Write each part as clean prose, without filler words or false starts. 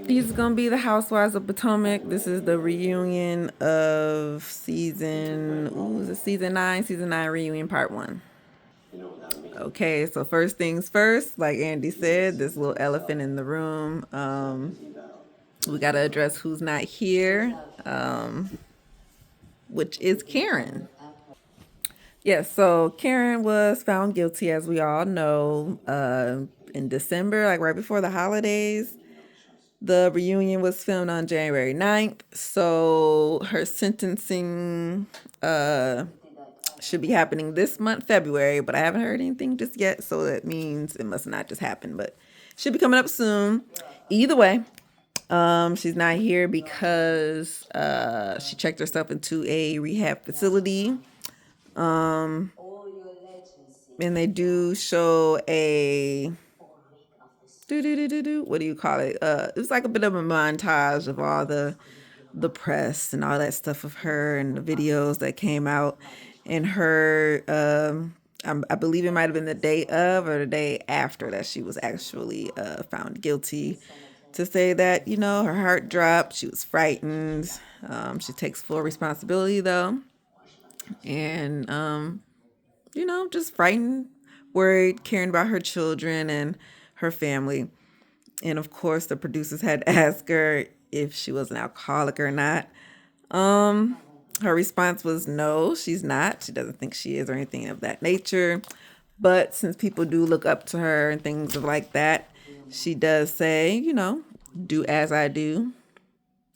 These are gonna be the Housewives of Potomac. This is the reunion of season 9? Season 9 reunion part 1. Okay, so first things first, like Andy said, this little elephant in the room. We gotta address who's not here, which is Karen. Yes, so Karen was found guilty, as we all know, in December, like right before the holidays. The reunion was filmed on January 9th, so her sentencing should be happening this month, February, but I haven't heard anything just yet, so that means it must not just happen, but should be coming up soon. Either way, she's not here because she checked herself into a rehab facility. And they do show a what do you call it? It was like a bit of a montage of all the press and all that stuff of her and the videos that came out and her. I believe it might have been the day of or the day after that she was actually found guilty. To say that her heart dropped, she was frightened. She takes full responsibility though, and just frightened, worried, caring about her children and her family. And of course, the producers had to ask her if she was an alcoholic or not. Um, Her response was no, she's not. She doesn't think she is or anything of that nature. But since people do look up to her and things like that, she does say, do as I do.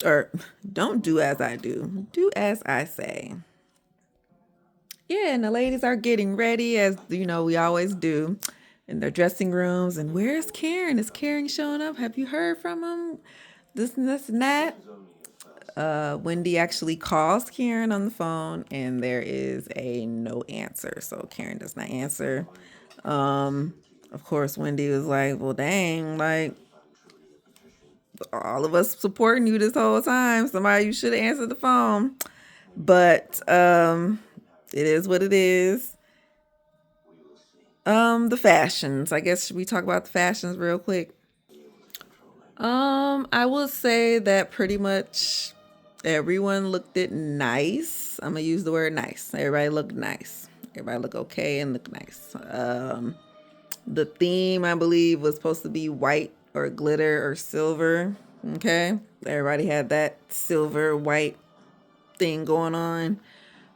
Or don't do as I do as I say. Yeah, and the ladies are getting ready as we always do in their dressing rooms. And where's Karen? Is Karen showing up? Have you heard from him? This and that. Wendy actually calls Karen on the phone, and there is a no answer. So Karen does not answer. Of course, Wendy was like, "Well, dang, like all of us supporting you this whole time. Somebody you should have answered the phone." But it is what it is. The fashions. I guess should we talk about the fashions real quick? I will say that pretty much everyone looked it nice. I'm gonna use the word nice. Everybody looked nice. Everybody looked okay and looked nice. The theme I believe was supposed to be white or glitter or silver. Okay, everybody had that silver white thing going on.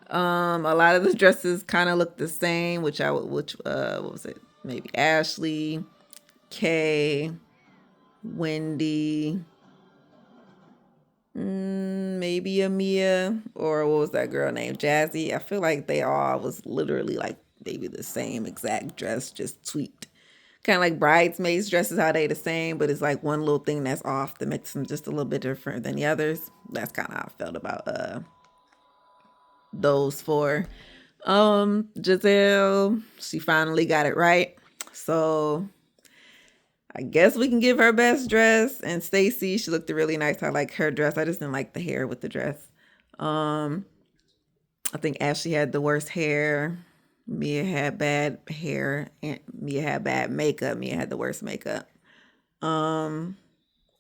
A lot of the dresses kind of looked the same, what was it? Maybe Ashley, Kay, Wendy, maybe Amia, or what was that girl named Jazzy? I feel like they all was literally like maybe the same exact dress, just tweaked. Kind of like bridesmaids dresses, how they the same, but it's like one little thing that's off that makes them just a little bit different than the others. That's kind of how I felt about those four. Giselle, she finally got it right. So I guess we can give her best dress. And Stacy, she looked really nice. I like her dress. I just didn't like the hair with the dress. Um, I think Ashley had the worst hair. Mia had bad hair, and Mia had bad makeup. Mia had the worst makeup. Um,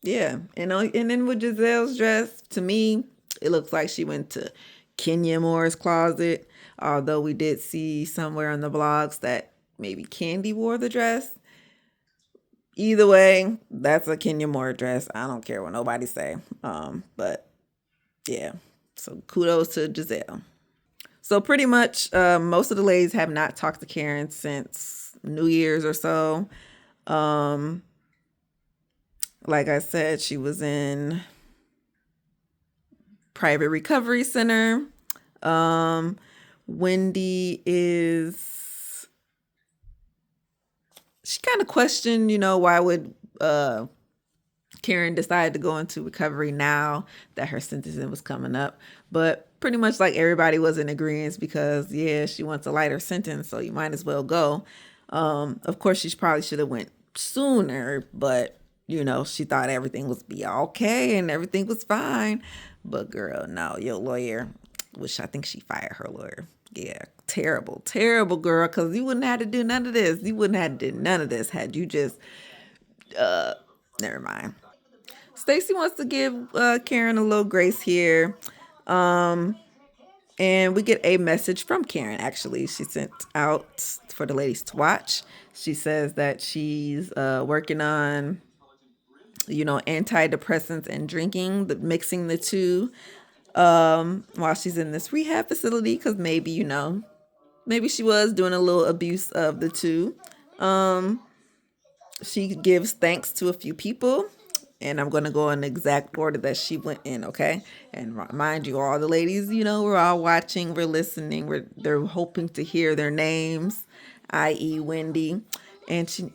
yeah, and then with Giselle's dress, to me, it looks like she went to Kenya Moore's closet. Although we did see somewhere on the blogs that maybe Candy wore the dress. Either way, that's a Kenya Moore dress. I don't care what nobody say. But yeah, so kudos to Giselle. So pretty much, most of the ladies have not talked to Karen since New Year's or so. Um, like I said, she was in private recovery center. Um, Wendy is she kind of questioned, why would Karen decide to go into recovery now that her sentencing was coming up. But pretty much like everybody was in agreement because yeah, she wants a lighter sentence, so you might as well go. Of course, she probably should have went sooner, but she thought everything was be okay and everything was fine. But girl, no, your lawyer, which I think she fired her lawyer. Yeah, terrible, terrible girl, because you wouldn't have to do none of this. You wouldn't have to do none of this had you just never mind. Stacy wants to give Karen a little grace here. And we get a message from Karen, actually. She sent out for the ladies to watch. She says that she's working on, antidepressants and drinking, mixing the two while she's in this rehab facility because maybe, maybe she was doing a little abuse of the two. She gives thanks to a few people, and I'm going to go in the exact order that she went in, okay? And mind you, all the ladies, we're all watching, we're listening, they're hoping to hear their names, i.e. Wendy. And she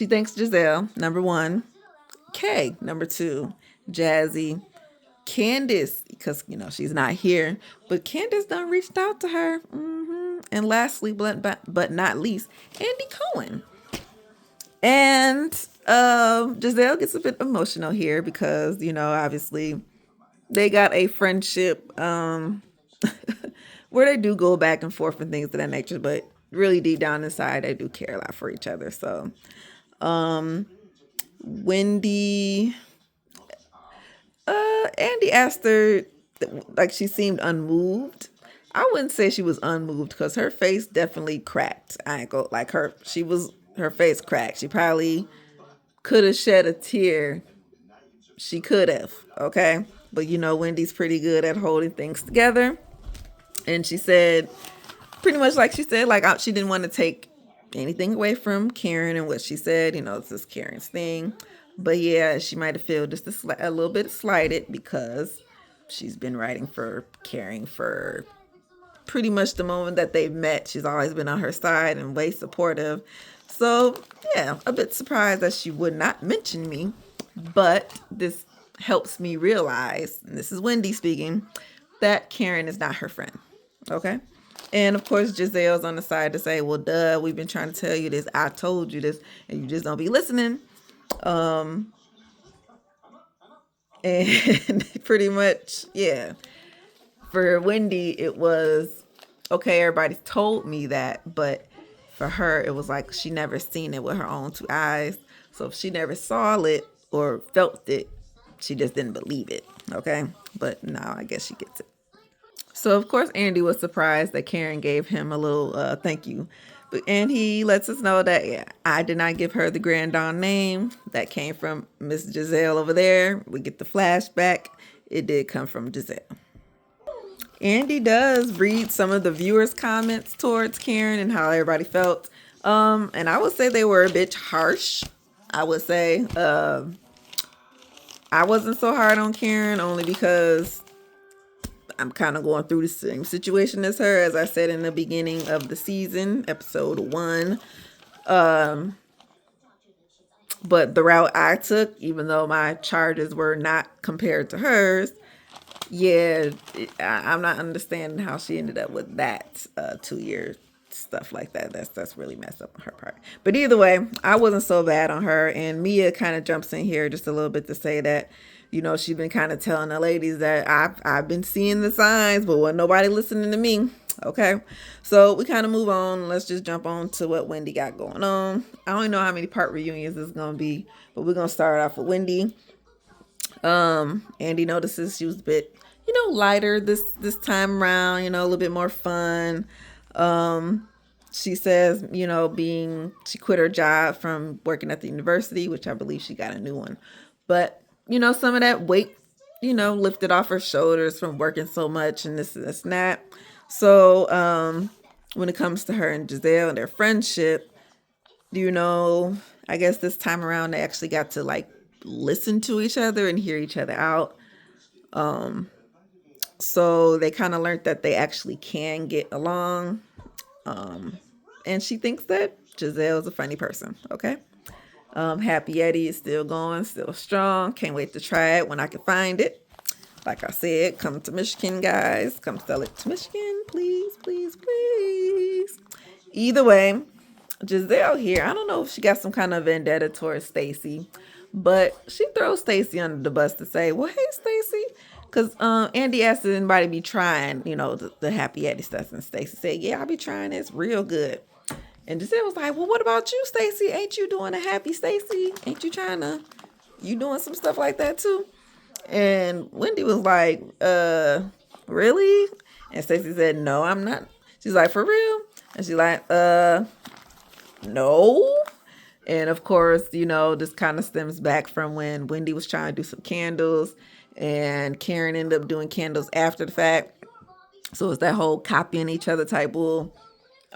thanks Giselle, number one. Kay, number two. Jazzy. Candace, because, she's not here, but Candace done reached out to her. And lastly, but not least, Andy Cohen. And Giselle gets a bit emotional here because, obviously they got a friendship where they do go back and forth and things of that nature, but really deep down inside, they do care a lot for each other. So Wendy, Andy asked her, like she seemed unmoved. I wouldn't say she was unmoved because her face definitely cracked. I ain't go like her face cracked. She probably could have shed a tear. She could have, okay? But Wendy's pretty good at holding things together. And she said, pretty much like she said, like she didn't want to take anything away from Karen and what she said. It's just Karen's thing. But yeah, she might have felt just a little bit slighted because she's been writing for Karen for pretty much the moment that they've met. She's always been on her side and way supportive. So yeah, a bit surprised that she would not mention me, but this helps me realize, and this is Wendy speaking, that Karen is not her friend. Okay. And of course, Giselle's on the side to say, well, duh, we've been trying to tell you this. I told you this, and you just don't be listening. And pretty much, yeah. For Wendy, it was, okay, everybody told me that, but for her, it was like she never seen it with her own two eyes. So if she never saw it or felt it, she just didn't believe it, okay? But now I guess she gets it. So, of course, Andy was surprised that Karen gave him a little thank you. And he lets us know that, yeah, I did not give her the Grand Dawn name. That came from Miss Giselle over there. We get the flashback. It did come from Giselle. Andy does read some of the viewers' comments towards Karen and how everybody felt. And I would say they were a bit harsh. I would say I wasn't so hard on Karen only because I'm kind of going through the same situation as her, as I said in the beginning of the season, episode 1. But the route I took, even though my charges were not compared to hers, yeah, I'm not understanding how she ended up with that 2 year stuff like that. That's really messed up on her part. But either way, I wasn't so bad on her. And Mia kind of jumps in here just a little bit to say that, she's been kind of telling the ladies that I've been seeing the signs, but wasn't nobody listening to me. Okay, so we kind of move on. Let's just jump on to what Wendy got going on. I don't know how many part reunions this is gonna be, but we're gonna start off with Wendy. Andy notices she was a bit, lighter this time around, a little bit more fun. She says, she quit her job from working at the university, which I believe she got a new one. But, some of that weight, lifted off her shoulders from working so much and this and that. So, when it comes to her and Giselle and their friendship, I guess this time around they actually got to listen to each other and hear each other out. So they kind of learned that they actually can get along. And she thinks that Giselle is a funny person. Okay. Happy Yeti is still going, still strong. Can't wait to try it when I can find it. Like I said, come to Michigan, guys. Come sell it to Michigan, please, please, please. Either way, Giselle here, I don't know if she got some kind of vendetta towards Stacy, but she throws Stacy under the bus to say, well, hey, Stacy. Because Andy asked if anybody be trying, the Happy Yeti stuff. And Stacy said, yeah, I'll be trying this real good. And Giselle was like, well, what about you, Stacy? Ain't you doing a Happy Stacy? Ain't you trying to You doing some stuff like that too?" And Wendy was like, really?" And Stacey said, "No, I'm not." She's like, "For real?" And she's like, no. And of course, this kind of stems back from when Wendy was trying to do some candles and Karen ended up doing candles after the fact. So it's that whole copying each other type bull.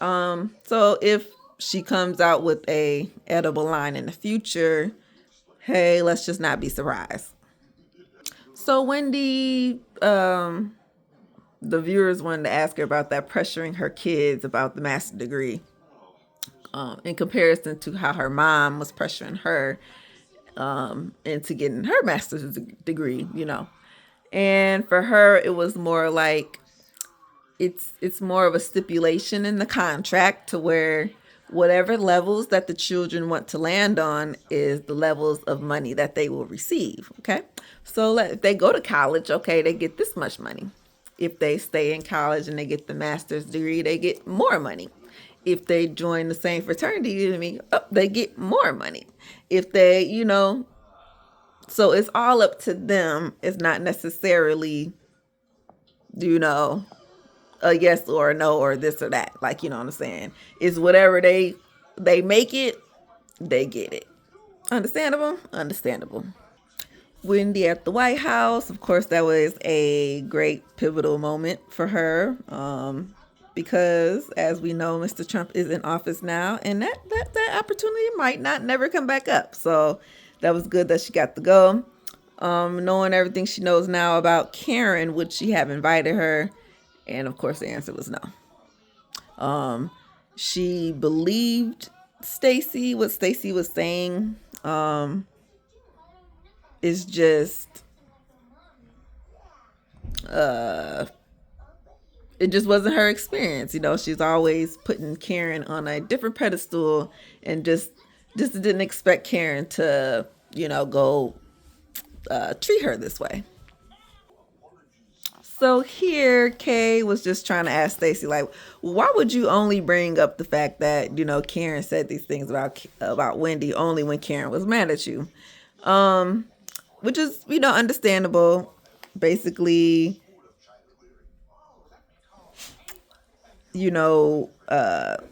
So if she comes out with a edible line in the future, hey, let's just not be surprised. So Wendy, the viewers wanted to ask her about that pressuring her kids about the master's degree, in comparison to how her mom was pressuring her into getting her master's degree. And for her, it was more like it's more of a stipulation in the contract to where whatever levels that the children want to land on is the levels of money that they will receive. Okay, so if they go to college, okay, they get this much money. If they stay in college and they get the master's degree, they get more money. If they join the same fraternity, they get more money. If they, so it's all up to them. It's not necessarily, you know, a yes or a no or this or that. Like, you know what I'm saying? It's whatever they make it, they get it. Understandable? Understandable. Wendy at the White House. Of course, that was a great pivotal moment for her. Because as we know, Mr. Trump is in office now, and that opportunity might not never come back up. So that was good that she got to go. Knowing everything she knows now about Karen, would she have invited her? And of course, the answer was no. She believed Stacy. What Stacy was saying is just it just wasn't her experience. She's always putting Karen on a different pedestal, and just didn't expect Karen to go treat her this way. So here, Kay was just trying to ask Stacy, like, why would you only bring up the fact that Karen said these things about Wendy only when Karen was mad at you, which is understandable. Basically,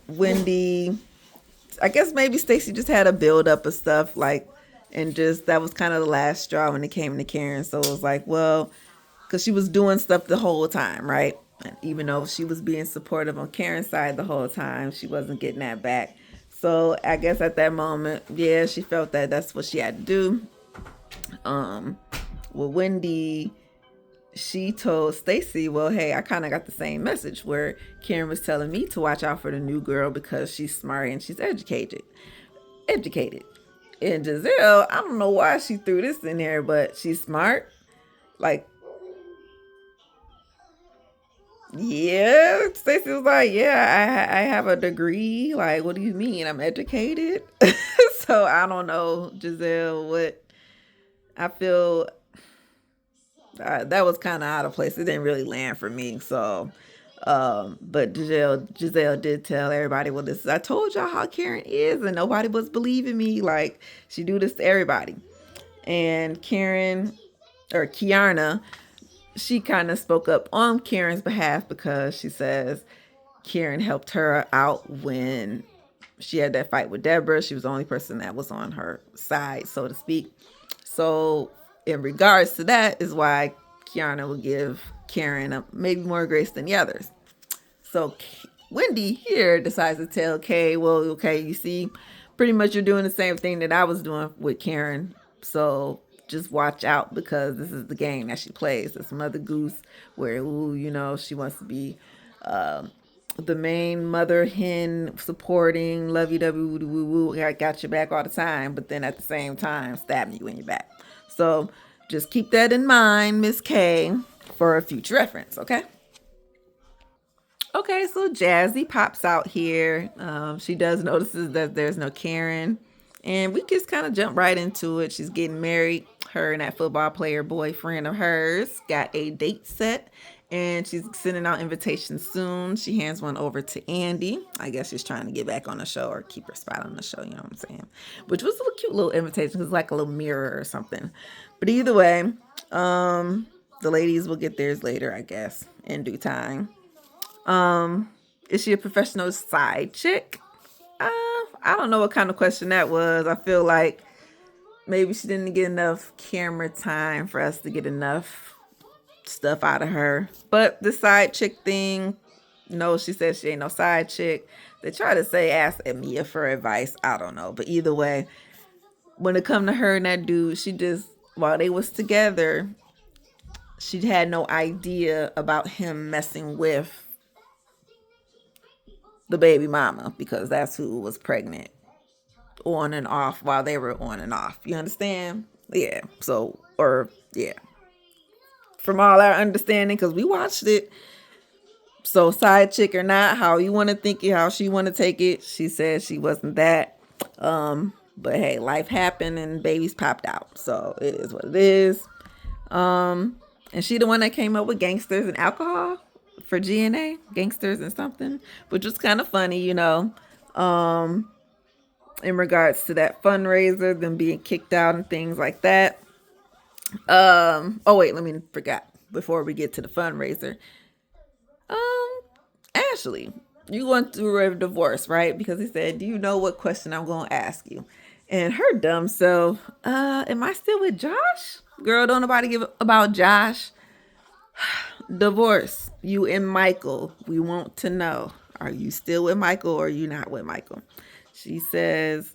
Wendy, I guess maybe Stacy just had a build up of stuff, like, and just that was kind of the last straw when it came to Karen. So it was like, well, because she was doing stuff the whole time, right? And even though she was being supportive on Karen's side the whole time, she wasn't getting that back. So I guess at that moment, yeah, she felt that that's what she had to do. With Wendy, she told Stacy, well, hey, I kind of got the same message where Karen was telling me to watch out for the new girl because she's smart and she's educated. Educated. And Giselle, I don't know why she threw this in there, but she's smart. Like, yeah, Stacey was like, yeah, I have a degree. Like, what do you mean? I'm educated. So I don't know, Giselle, what I feel that was kind of out of place. It didn't really land for me. So, but Giselle did tell everybody, well, this I told y'all how Karen is, and nobody was believing me. Like, she do this to everybody. And Karen or Kiana, she kind of spoke up on Karen's behalf because she says Karen helped her out when she had that fight with Deborah. She was the only person that was on her side, so to speak. So, in regards to that, is why Kiana will give Karen maybe more grace than the others. So, Wendy here decides to tell Kay, well, okay, you see, pretty much you're doing the same thing that I was doing with Karen. So, just watch out because this is the game that she plays. This Mother Goose, where, she wants to be the main mother hen, supporting, lovey dovey, woo woo woo. I got your back all the time, but then at the same time, stabbing you in your back. So just keep that in mind, Miss K, for a future reference, okay? Okay, so Jazzy pops out here. She does notices that there's no Karen, and we just kind of jump right into it. She's getting married. Her and that football player boyfriend of hers got a date set, and she's sending out invitations soon. She hands one over to Andy. I guess she's trying to get back on the show or keep her spot on the show, you know what I'm saying? Which was a cute little invitation. It was like a little mirror or something. But either way, the ladies will get theirs later, I guess, in due time. Is she a professional side chick? I don't know what kind of question that was. I feel like maybe she didn't get enough camera time for us to get enough stuff out of her. But the side chick thing, no, she says she ain't no side chick. They try to say ask Mia for advice. I don't know. But either way, when it come to her and that dude, she just, while they was together, she had no idea about him messing with the baby mama, because that's who was pregnant on and off while they were on and off. You understand? Yeah. So, or yeah. From all our understanding, because we watched it. So side chick or not, how you want to think it, how she want to take it. She said she wasn't that. But hey, life happened and babies popped out. So it is what it is. And she the one that came up with gangsters and alcohol for GNA, gangsters and something, which was kind of funny, you know, in regards to that fundraiser, them being kicked out and things like that. Oh wait, let me forget before we get to the fundraiser. Ashley, you went through a divorce, right? Because he said, do you know what question I'm going to ask you? And her dumb self, am I still with Josh? Girl, don't nobody give about Josh. Divorce, you and Michael. We want to know, are you still with Michael or are you not with Michael? She says,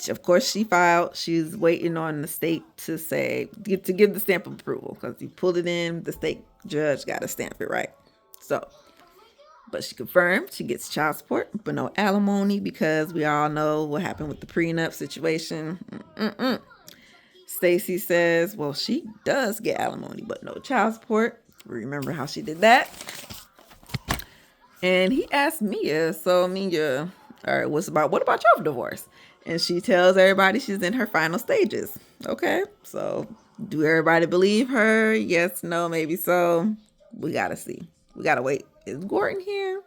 of course she filed. She's waiting on the state to give the stamp of approval, because you pulled it in, the state judge got to stamp it, right? So, but she confirmed she gets child support, but no alimony, because we all know what happened with the prenup situation. Stacy says, well, she does get alimony, but no child support. Remember how she did that? And he asked Mia, so Mia, all right, what about your divorce? And she tells everybody she's in her final stages. Okay, so do everybody believe her? Yes, no, maybe so. We gotta see. We gotta wait. Is Gordon here?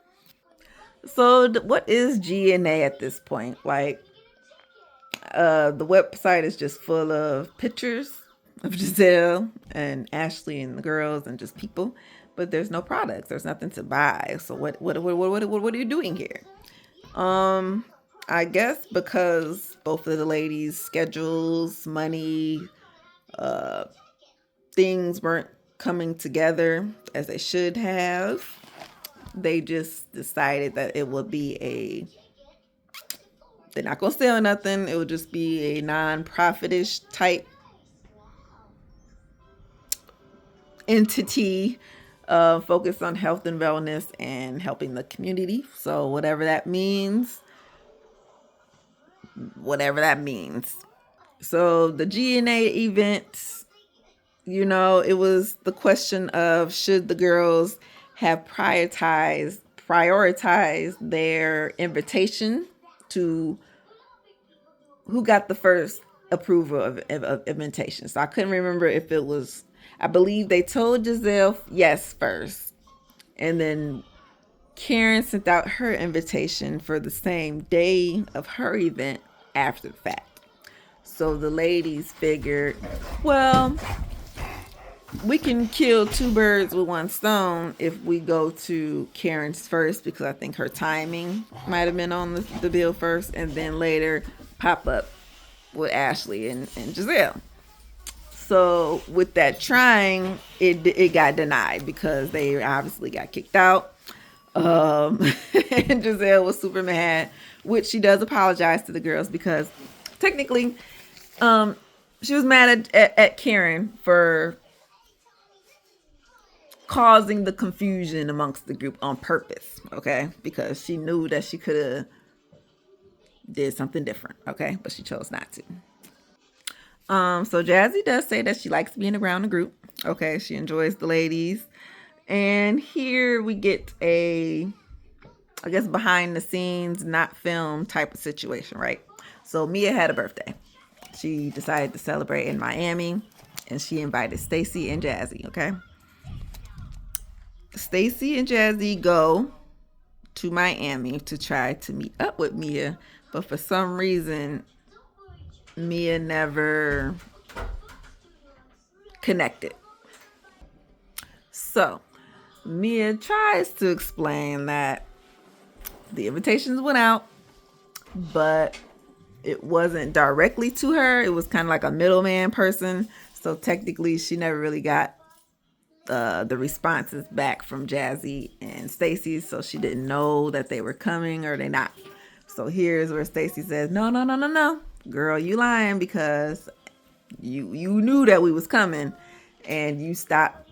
So what is GNA at this point? Like, the website is just full of pictures of Giselle and Ashley and the girls and just people, but there's no products. There's nothing to buy. So what are you doing here? I guess because both of the ladies' schedules, money, things weren't coming together as they should have. They just decided that it would be they're not going to sell nothing. It would just be a non-profit-ish type entity, focused on health and wellness and helping the community. So whatever that means. So the GNA event, you know, it was the question of, should the girls have prioritized their invitation to who got the first approval of invitation. So I couldn't remember if it was, I believe they told Giselle yes first, and then Karen sent out her invitation for the same day of her event after the fact. So the ladies figured, well, we can kill two birds with one stone if we go to Karen's first, because I think her timing might have been on the bill first, and then later pop up with Ashley and Giselle. So with that trying, it got denied because they obviously got kicked out. And Giselle was super mad, which she does apologize to the girls, because technically she was mad at Karen for causing the confusion amongst the group on purpose, okay? Because she knew that she could have did something different, okay? But she chose not to. So Jazzy does say that she likes being around the group, okay? She enjoys the ladies. And here we get I guess, behind the scenes, not film type of situation, right? So Mia had a birthday. She decided to celebrate in Miami, and she invited Stacy and Jazzy, okay? Stacy and Jazzy go to Miami to try to meet up with Mia, but for some reason, Mia never connected. So, Mia tries to explain that the invitations went out, but it wasn't directly to her. It was kind of like a middleman person. So technically, she never really got the responses back from Jazzy and Stacy, so she didn't know that they were coming or they not. So here's where Stacy says, "No, no, no, no, no, girl, you lying because you knew that we was coming, and you stopped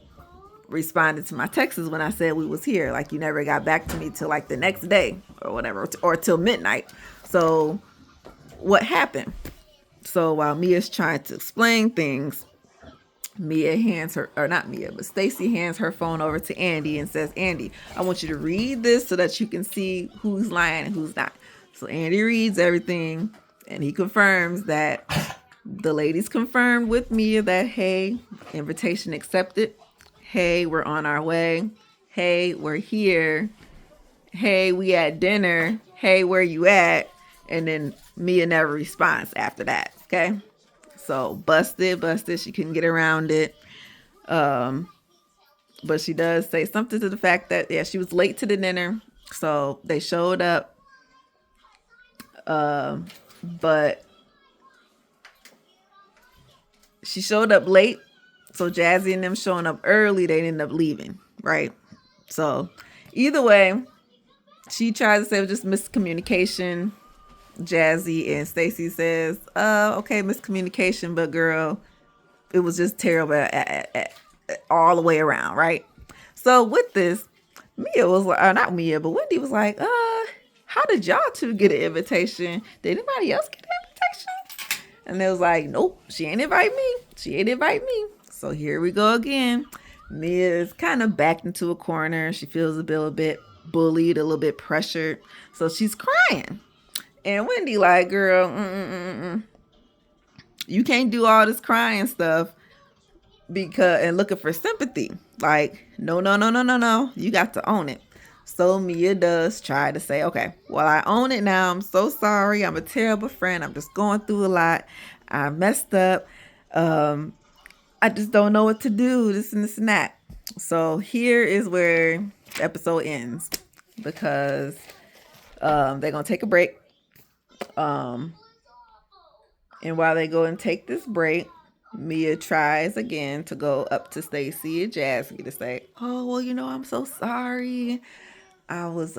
responding to my texts when I said we was here. Like you never got back to me till like the next day or whatever, or till midnight. So what happened?" So while Mia's trying to explain things, Mia hands her, or not Mia, but Stacy hands her phone over to Andy and says, "Andy, I want you to read this so that you can see who's lying and who's not." So Andy reads everything and he confirms that the ladies confirmed with Mia that, hey, invitation accepted. Hey, we're on our way. Hey, we're here. Hey, we at dinner. Hey, where you at? And then Mia never responds after that. Okay. So busted. She couldn't get around it. But she does say something to the fact that, yeah, she was late to the dinner. So they showed up. But she showed up late. So Jazzy and them showing up early, they ended up leaving. Right. So either way, she tries to say it was just miscommunication. Jazzy and Stacy says, okay, miscommunication, but girl, it was just terrible all the way around, right? So with this, Mia was like, not Mia, but Wendy was like, how did y'all two get an invitation? Did anybody else get an invitation? And they was like, nope, she ain't invite me. So here we go again. Mia's kind of backed into a corner. She feels a bit bullied, a little bit pressured. So she's crying. And Wendy like, girl, you can't do all this crying stuff and looking for sympathy. Like, no. You got to own it. So Mia does try to say, okay, well, I own it now. I'm so sorry. I'm a terrible friend. I'm just going through a lot. I messed up. I just don't know what to do. This and that. So here is where the episode ends because they're going to take a break. And while they go and take this break, Mia tries again to go up to Stacy and Jazzy to say, "Oh, well, I'm so sorry. I was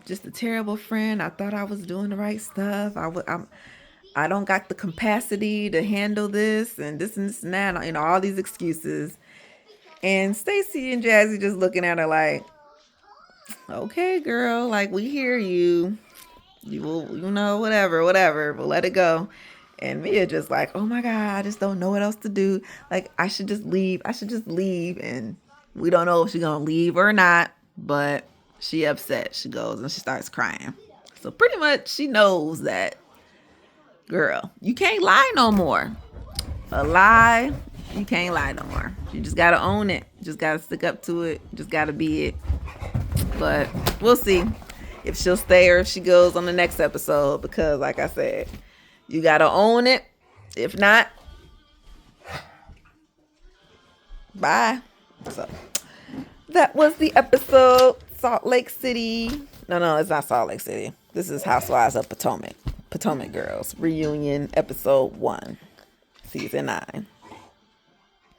just a terrible friend. I thought I was doing the right stuff. I don't got the capacity to handle this and this and that, all these excuses." And Stacy and Jazzy just looking at her like, "Okay, girl, like we hear you. You will, whatever, we'll let it go." And Mia just like, "Oh my God, I just don't know what else to do. Like, I should just leave. And we don't know if she's going to leave or not, but she upset. She goes and she starts crying. So pretty much she knows that, girl, you can't lie no more. A lie, you can't lie no more. You just got to own it. You just got to stick up to it. You just got to be it. But we'll see if she'll stay or if she goes on the next episode, because like I said, you got to own it. If not, bye. So that was the episode. Salt Lake City. No, it's not Salt Lake City. This is Housewives of Potomac. Potomac Girls Reunion, episode 1, season 9.